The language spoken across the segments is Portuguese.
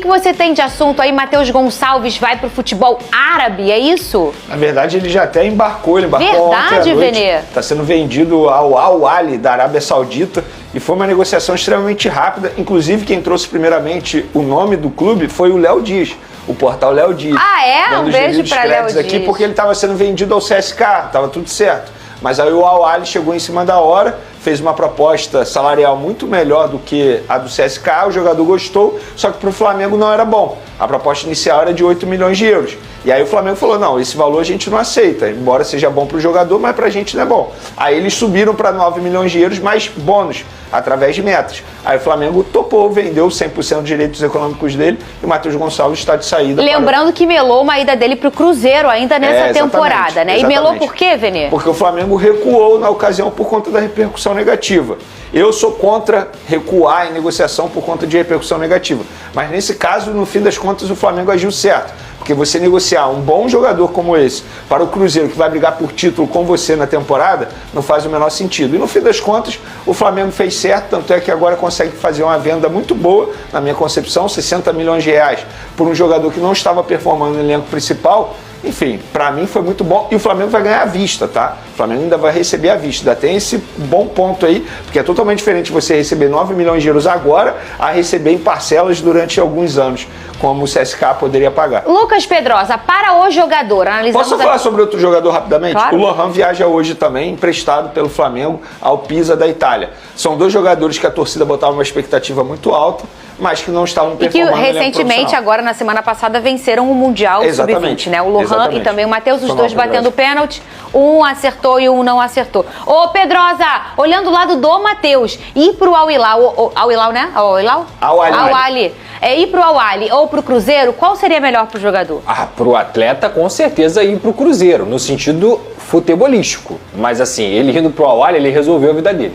que você tem de assunto aí? Matheus Gonçalves vai pro futebol árabe, é isso? Na verdade, ele já até embarcou ontem à noite. Venê? Está sendo vendido ao Al Ahly da Arábia Saudita e foi uma negociação extremamente rápida. Inclusive, quem trouxe primeiramente o nome do clube foi o Léo Dias, o portal Léo Dias. Ah, é? Um beijo para Léo Dias. Aqui porque ele estava sendo vendido ao CSK, estava tudo certo. Mas aí o Al Ahly chegou em cima da hora, fez uma proposta salarial muito melhor do que a do CSK, o jogador gostou, só que para o Flamengo não era bom. A proposta inicial era de 8 milhões de euros. E aí o Flamengo falou, não, esse valor a gente não aceita, embora seja bom para o jogador, mas para a gente não é bom. Aí eles subiram para 9 milhões de euros, mais bônus, através de metas. Aí o Flamengo topou, vendeu 100% dos direitos econômicos dele e o Matheus Gonçalves está de saída. Lembrando que melou uma ida dele para o Cruzeiro ainda nessa temporada, né? Exatamente. E melou por quê, Venê? Porque o Flamengo recuou na ocasião por conta da repercussão negativa. Eu sou contra recuar em negociação por conta de repercussão negativa. Mas nesse caso, no fim das contas, o Flamengo agiu certo. Porque você negociar um bom jogador como esse para o Cruzeiro, que vai brigar por título com você na temporada, não faz o menor sentido. E no fim das contas, o Flamengo fez certo, tanto é que agora consegue fazer uma venda muito boa, na minha concepção, 60 milhões de reais por um jogador que não estava performando no elenco principal. Enfim, para mim foi muito bom e o Flamengo vai ganhar à vista, tá? O Flamengo ainda vai receber à vista. Ainda tem esse bom ponto aí, porque é totalmente diferente você receber 9 milhões de euros agora a receber em parcelas durante alguns anos, como o CSK poderia pagar. Lucas Pedrosa, para o jogador, analisamos... Posso falar sobre outro jogador rapidamente? Claro. O Lohan viaja hoje também, emprestado pelo Flamengo ao Pisa da Itália. São dois jogadores que a torcida botava uma expectativa muito alta, mas que não estavam performando. E que recentemente, agora na semana passada, venceram o Mundial Sub-20, né? O Lohan e também o Matheus, os dois batendo pênalti. Um acertou e um não acertou. Ô, Pedrosa, olhando o lado do Matheus, ir pro Al Hilal, Al Hilal, né? Al Hilal? Al Ahly. Ir pro Al Ahly ou pro Cruzeiro, qual seria melhor pro jogador? Pro atleta, com certeza, ir pro Cruzeiro, no sentido futebolístico. Mas assim, ele indo pro Al Ahly, ele resolveu a vida dele.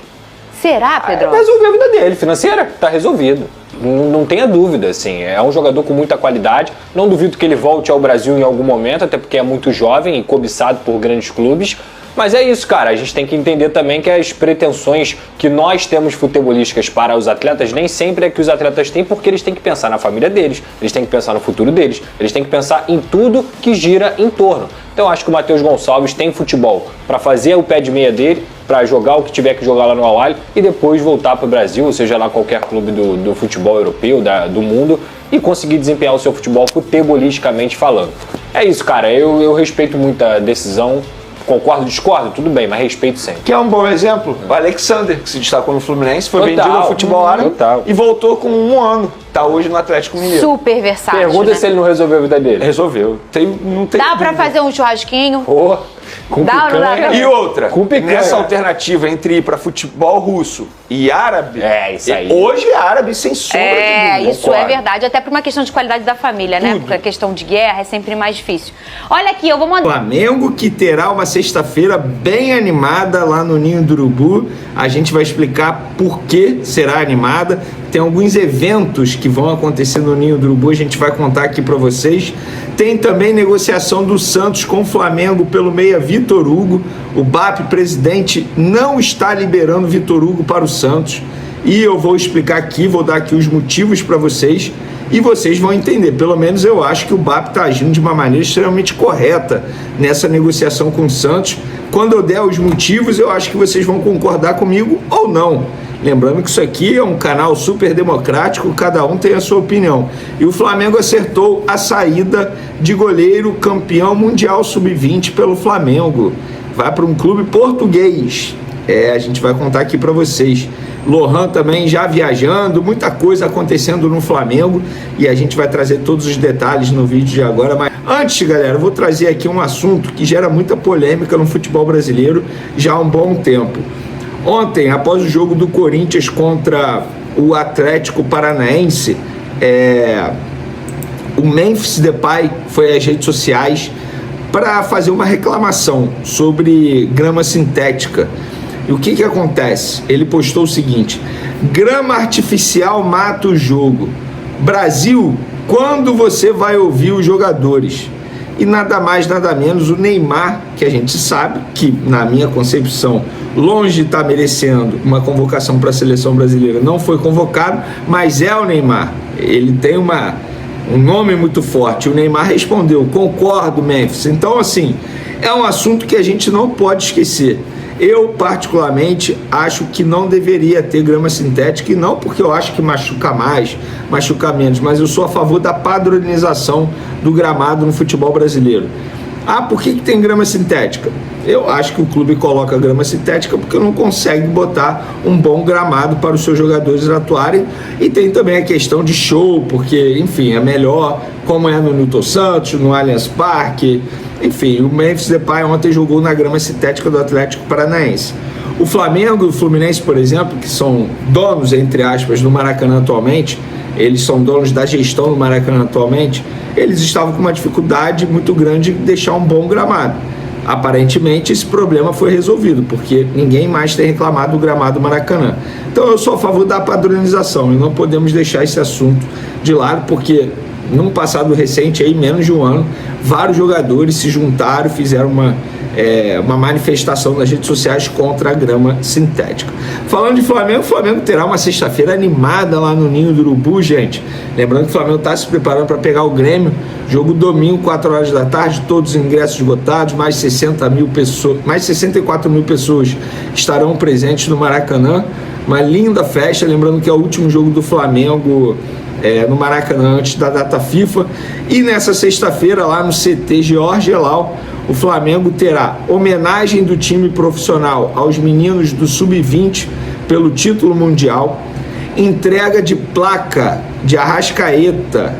Será, Pedrosa? Resolveu a vida dele, financeira, tá resolvido. Não tenha dúvida, assim, é um jogador com muita qualidade, não duvido que ele volte ao Brasil em algum momento, até porque é muito jovem e cobiçado por grandes clubes, mas é isso, cara, a gente tem que entender também que as pretensões que nós temos futebolísticas para os atletas nem sempre é que os atletas têm, porque eles têm que pensar na família deles, eles têm que pensar no futuro deles, eles têm que pensar em tudo que gira em torno. Então acho que o Matheus Gonçalves tem futebol para fazer o pé de meia dele, para jogar o que tiver que jogar lá no Al Ahly e depois voltar para o Brasil, ou seja lá qualquer clube do futebol europeu, do mundo, e conseguir desempenhar o seu futebol futebolisticamente falando. É isso, cara, eu respeito muito a decisão. Concordo, discordo, tudo bem, mas respeito sempre. Que é um bom exemplo, o Alexander, que se destacou no Fluminense, foi vendido ao futebol árabe e voltou com 1 ano. Tá hoje no Atlético Mineiro. Super versátil, Pergunta, né? Se ele não resolveu a vida dele. Resolveu. Não tem Dá pra fazer um churrasquinho? Com dá, picanha. não dá. E outra, com picanha. Nessa alternativa entre ir para futebol russo e árabe, isso aí. Hoje é árabe sem sombra de dúvida. Isso é verdade, até por uma questão de qualidade da família, né? Porque a questão de guerra é sempre mais difícil. Olha aqui, eu vou mandar... Flamengo que terá uma sexta-feira bem animada lá no Ninho do Urubu. A gente vai explicar por que será animada. Tem alguns eventos que vão acontecer no Ninho do Urubu, a gente vai contar aqui para vocês. Tem também negociação do Santos com o Flamengo pelo meia Vitor Hugo. O BAP, presidente, não está liberando Vitor Hugo para o Santos. E eu vou explicar aqui, vou dar aqui os motivos para vocês e vocês vão entender. Pelo menos eu acho que o BAP está agindo de uma maneira extremamente correta nessa negociação com o Santos. Quando eu der os motivos, eu acho que vocês vão concordar comigo ou não. Lembrando que isso aqui é um canal super democrático, cada um tem a sua opinião. E o Flamengo acertou a saída de goleiro campeão mundial sub-20 pelo Flamengo. Vai para um clube português. A gente vai contar aqui para vocês. Lohan também já viajando, muita coisa acontecendo no Flamengo e a gente vai trazer todos os detalhes no vídeo de agora. Mas antes, galera, eu vou trazer aqui um assunto que gera muita polêmica no futebol brasileiro já há um bom tempo. Ontem, após o jogo do Corinthians contra o Atlético Paranaense, o Memphis Depay foi às redes sociais para fazer uma reclamação sobre grama sintética. E o que acontece? Ele postou o seguinte: grama artificial mata o jogo. Brasil, quando você vai ouvir os jogadores? E nada mais, nada menos, o Neymar, que a gente sabe que, na minha concepção, longe de estar merecendo uma convocação para a seleção brasileira, não foi convocado, mas é o Neymar. Ele tem uma um nome muito forte. O Neymar respondeu: concordo, Memphis. Então, assim, é um assunto que a gente não pode esquecer. Eu, particularmente, acho que não deveria ter grama sintética, e não porque eu acho que machuca mais, machuca menos, mas eu sou a favor da padronização do gramado no futebol brasileiro. Ah, por que tem grama sintética? Eu acho que o clube coloca grama sintética porque não consegue botar um bom gramado para os seus jogadores atuarem, e tem também a questão de show, porque, enfim, é melhor, como é no Newton Santos, no Allianz Parque. Enfim, o Memphis Depay ontem jogou na grama sintética do Atlético Paranaense. O Flamengo e o Fluminense, por exemplo, que são donos, entre aspas, do Maracanã atualmente, eles são donos da gestão do Maracanã atualmente, eles estavam com uma dificuldade muito grande de deixar um bom gramado. Aparentemente esse problema foi resolvido, porque ninguém mais tem reclamado do gramado do Maracanã. Então eu sou a favor da padronização e não podemos deixar esse assunto de lado, porque num passado recente, aí, menos de um ano, vários jogadores se juntaram, fizeram uma manifestação nas redes sociais contra a grama sintética. Falando de Flamengo, o Flamengo terá uma sexta-feira animada lá no Ninho do Urubu, gente. Lembrando que o Flamengo está se preparando para pegar o Grêmio. Jogo domingo, 4 horas da tarde, todos os ingressos esgotados, mais 64 mil pessoas estarão presentes no Maracanã. Uma linda festa, lembrando que é o último jogo do Flamengo no Maracanã antes da data FIFA. E nessa sexta-feira, lá no CT Jorge Gelau, o Flamengo terá homenagem do time profissional aos meninos do Sub-20 pelo título mundial, entrega de placa de Arrascaeta,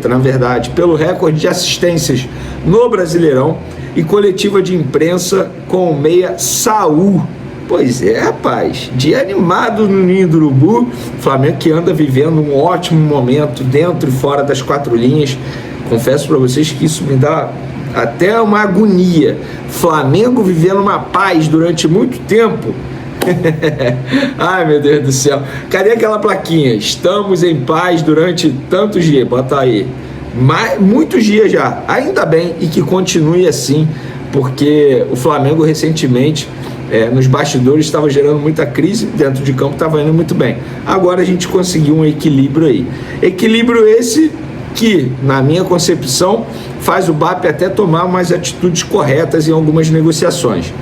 na verdade, pelo recorde de assistências no Brasileirão, e coletiva de imprensa com o meia Saul. Pois é, rapaz, dia animado no Ninho do Urubu. Flamengo que anda vivendo um ótimo momento dentro e fora das quatro linhas. Confesso para vocês que isso me dá até uma agonia. Flamengo vivendo uma paz durante muito tempo. Ai, meu Deus do céu. Cadê aquela plaquinha? Estamos em paz durante tantos dias. Bota aí. Muitos dias já. Ainda bem, e que continue assim, porque o Flamengo recentemente, nos bastidores, estava gerando muita crise, dentro de campo estava indo muito bem. Agora a gente conseguiu um equilíbrio aí. Equilíbrio esse que, na minha concepção, faz o BAP até tomar umas atitudes corretas em algumas negociações.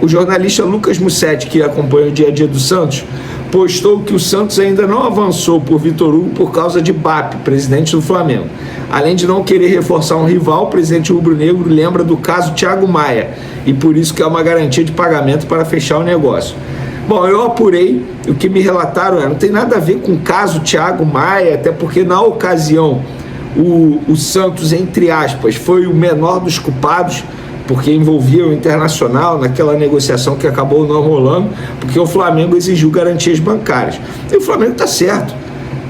O jornalista Lucas Mussetti, que acompanha o dia a dia do Santos, postou que o Santos ainda não avançou por Vitor Hugo por causa de BAP, presidente do Flamengo. Além de não querer reforçar um rival, o presidente rubro-negro lembra do caso Thiago Maia, e por isso que é uma garantia de pagamento para fechar o negócio. Bom, eu apurei, o que me relataram não tem nada a ver com o caso Thiago Maia, até porque na ocasião o Santos, entre aspas, foi o menor dos culpados, porque envolvia o Internacional naquela negociação que acabou não rolando, porque o Flamengo exigiu garantias bancárias. E o Flamengo está certo,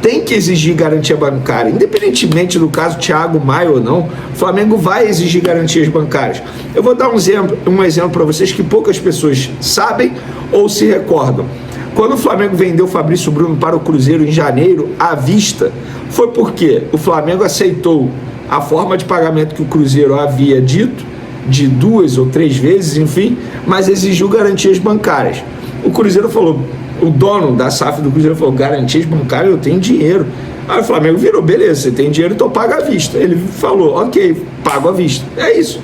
tem que exigir garantia bancária, independentemente do caso Thiago Maia ou não, o Flamengo vai exigir garantias bancárias. Eu vou dar um exemplo para vocês que poucas pessoas sabem ou se recordam. Quando o Flamengo vendeu o Fabrício Bruno para o Cruzeiro em janeiro, à vista, foi porque o Flamengo aceitou a forma de pagamento que o Cruzeiro havia dito, de 2 ou 3 vezes, enfim, mas exigiu garantias bancárias. O Cruzeiro falou, o dono da SAF do Cruzeiro falou: garantias bancárias, eu tenho dinheiro. Aí o Flamengo virou: beleza, você tem dinheiro, então paga à vista. Ele falou: ok, pago à vista. É isso.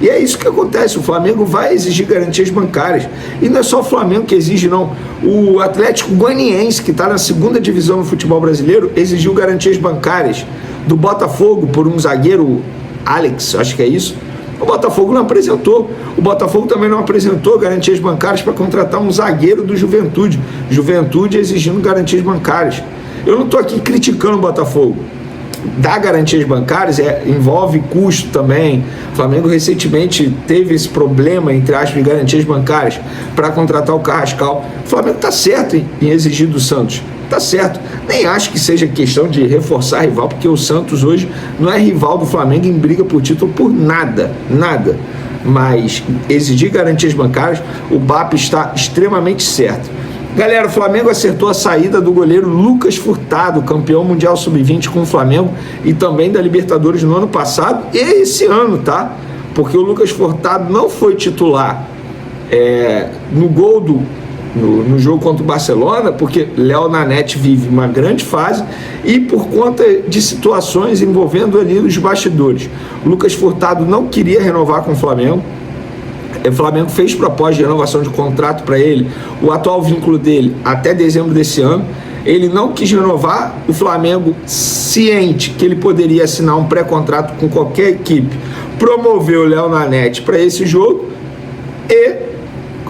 E é isso que acontece, o Flamengo vai exigir garantias bancárias. E não é só o Flamengo que exige, não. O Atlético Goianiense, que está na segunda divisão do futebol brasileiro, exigiu garantias bancárias do Botafogo por um zagueiro, Alex, acho que é isso. O Botafogo não apresentou. O Botafogo também não apresentou garantias bancárias para contratar um zagueiro do Juventude. Juventude exigindo garantias bancárias. Eu não estou aqui criticando o Botafogo. Dar garantias bancárias envolve custo também. O Flamengo recentemente teve esse problema, entre aspas, de garantias bancárias para contratar o Carrascal. O Flamengo está certo em exigir do Santos. Tá certo, nem acho que seja questão de reforçar rival, porque o Santos hoje não é rival do Flamengo em briga por título por nada, mas exigir garantias bancárias, o BAP está extremamente certo. Galera, o Flamengo acertou a saída do goleiro Lucas Furtado, campeão mundial sub-20 com o Flamengo e também da Libertadores no ano passado e esse ano, tá? Porque o Lucas Furtado não foi titular no gol no jogo contra o Barcelona, porque Léo Nanete vive uma grande fase e por conta de situações envolvendo ali os bastidores. O Lucas Furtado não queria renovar com o Flamengo. O Flamengo fez proposta de renovação de contrato para ele, o atual vínculo dele até dezembro desse ano. Ele não quis renovar, o Flamengo, ciente que ele poderia assinar um pré-contrato com qualquer equipe, promoveu o Léo Nanete para esse jogo e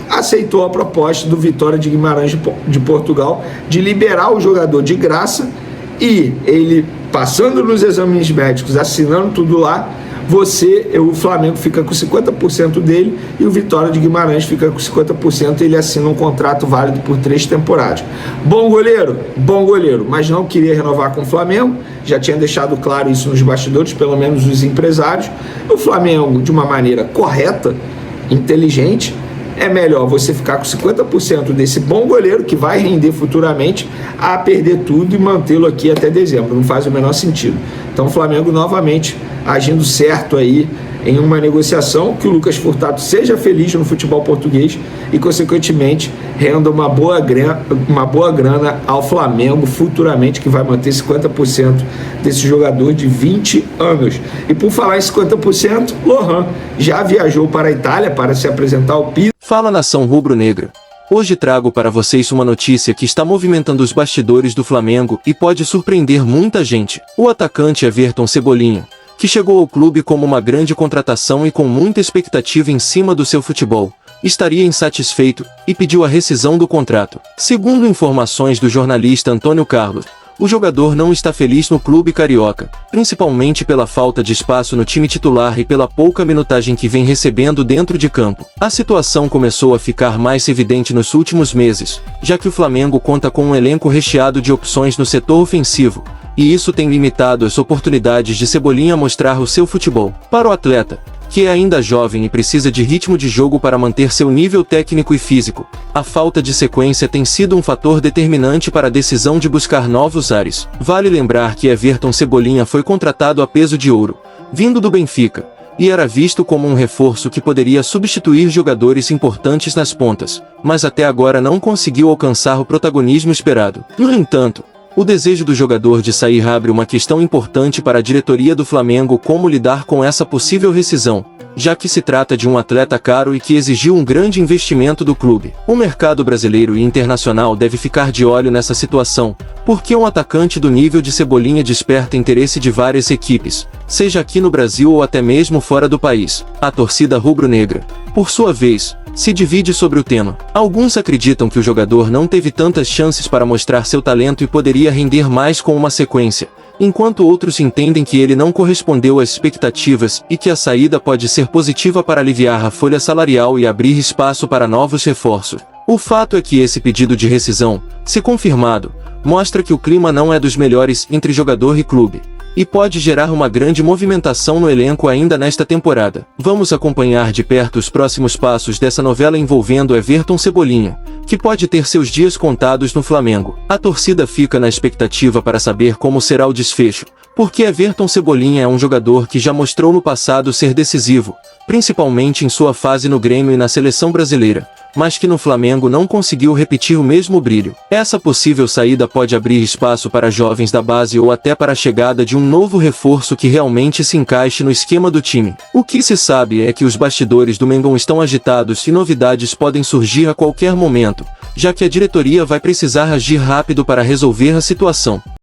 aceitou a proposta do Vitória de Guimarães de Portugal de liberar o jogador de graça, e ele passando nos exames médicos, assinando tudo lá, o Flamengo fica com 50% dele e o Vitória de Guimarães fica com 50%, e ele assina um contrato válido por 3 temporadas. Bom goleiro, mas não queria renovar com o Flamengo, já tinha deixado claro isso nos bastidores, pelo menos os empresários. O Flamengo, de uma maneira correta, inteligente, é melhor você ficar com 50% desse bom goleiro que vai render futuramente a perder tudo e mantê-lo aqui até dezembro. Não faz o menor sentido. Então o Flamengo novamente agindo certo aí em uma negociação, que o Lucas Furtado seja feliz no futebol português e consequentemente renda uma boa grana ao Flamengo futuramente, que vai manter 50% desse jogador de 20 anos. E por falar em 50%, Lohan já viajou para a Itália para se apresentar ao Pisa. Fala, nação rubro-negra. Hoje trago para vocês uma notícia que está movimentando os bastidores do Flamengo e pode surpreender muita gente. O atacante Everton Cebolinha, que chegou ao clube como uma grande contratação e com muita expectativa em cima do seu futebol, estaria insatisfeito e pediu a rescisão do contrato. Segundo informações do jornalista Antônio Carlos, o jogador não está feliz no clube carioca, principalmente pela falta de espaço no time titular e pela pouca minutagem que vem recebendo dentro de campo. A situação começou a ficar mais evidente nos últimos meses, já que o Flamengo conta com um elenco recheado de opções no setor ofensivo, e isso tem limitado as oportunidades de Cebolinha mostrar o seu futebol. Para o atleta, que é ainda jovem e precisa de ritmo de jogo para manter seu nível técnico e físico, a falta de sequência tem sido um fator determinante para a decisão de buscar novos ares. Vale lembrar que Everton Cebolinha foi contratado a peso de ouro, vindo do Benfica, e era visto como um reforço que poderia substituir jogadores importantes nas pontas, mas até agora não conseguiu alcançar o protagonismo esperado. No entanto, o desejo do jogador de sair abre uma questão importante para a diretoria do Flamengo: como lidar com essa possível rescisão, já que se trata de um atleta caro e que exigiu um grande investimento do clube. O mercado brasileiro e internacional deve ficar de olho nessa situação, porque um atacante do nível de Cebolinha desperta interesse de várias equipes, seja aqui no Brasil ou até mesmo fora do país. A torcida rubro-negra, por sua vez, se divide sobre o tema. Alguns acreditam que o jogador não teve tantas chances para mostrar seu talento e poderia render mais com uma sequência, enquanto outros entendem que ele não correspondeu às expectativas e que a saída pode ser positiva para aliviar a folha salarial e abrir espaço para novos reforços. O fato é que esse pedido de rescisão, se confirmado, mostra que o clima não é dos melhores entre jogador e clube, e pode gerar uma grande movimentação no elenco ainda nesta temporada. Vamos acompanhar de perto os próximos passos dessa novela envolvendo Everton Cebolinha, que pode ter seus dias contados no Flamengo. A torcida fica na expectativa para saber como será o desfecho, porque Everton Cebolinha é um jogador que já mostrou no passado ser decisivo, principalmente em sua fase no Grêmio e na seleção brasileira, mas que no Flamengo não conseguiu repetir o mesmo brilho. Essa possível saída pode abrir espaço para jovens da base ou até para a chegada de um novo reforço que realmente se encaixe no esquema do time. O que se sabe é que os bastidores do Mengão estão agitados e novidades podem surgir a qualquer momento, já que a diretoria vai precisar agir rápido para resolver a situação.